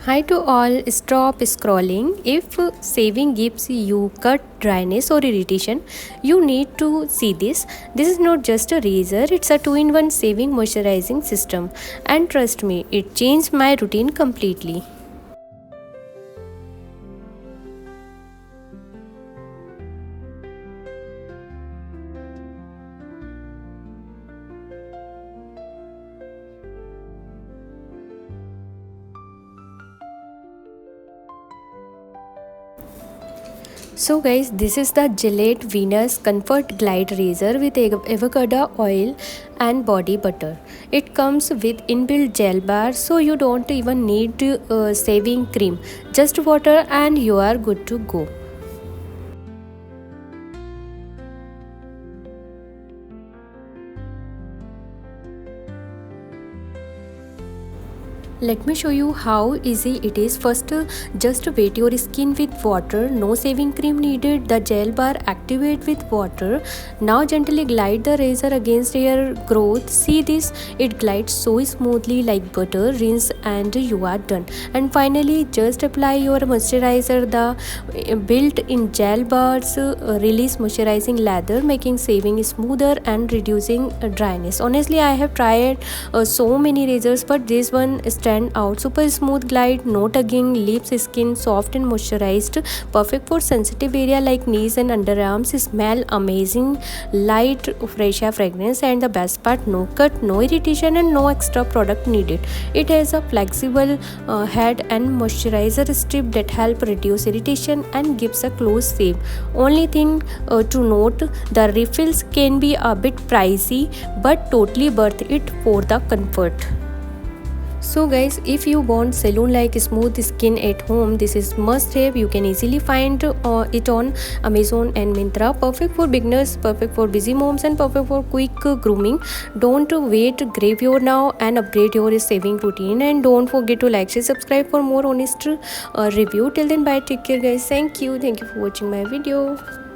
Hi to all, stop scrolling. If saving gives you cut, dryness or irritation, you need to see this. This is not just a razor, it's a 2-in-1 saving moisturizing system. And trust me, it changed my routine completely. So guys, this is the Gillette Venus Comfortglide Razor with avocado oil and body butter. It comes with inbuilt gel bar, so you don't even need saving cream. Just water and you are good to go. Let me show you how easy it is. First, just wet your skin with water. No saving cream needed. The gel bar activate with water. Now gently glide the razor against hair growth. See this? It glides so smoothly like butter. Rinse and you are done. And finally, just apply your moisturizer. The built-in gel bars release moisturizing lather, making saving smoother and reducing dryness. Honestly, I have tried so many razors, but this one stand out. Super smooth glide, no tugging, leaves skin soft and moisturized, perfect for sensitive area like knees and underarms. Smell amazing, light fresh fragrance, and the best part, no cut, no irritation, and no extra product needed. It has a flexible head and moisturizer strip that help reduce irritation and gives a close save. Only thing to note, the refills can be a bit pricey, but totally worth it for the comfort. So guys, if you want salon-like smooth skin at home, this is must have. You can easily find it on Amazon and Myntra. Perfect for beginners, perfect for busy moms, and perfect for quick grooming. Don't wait, grab your now and upgrade your saving routine. And don't forget to like, share, subscribe for more honest review. Till then, bye, take care guys. Thank you for watching my video.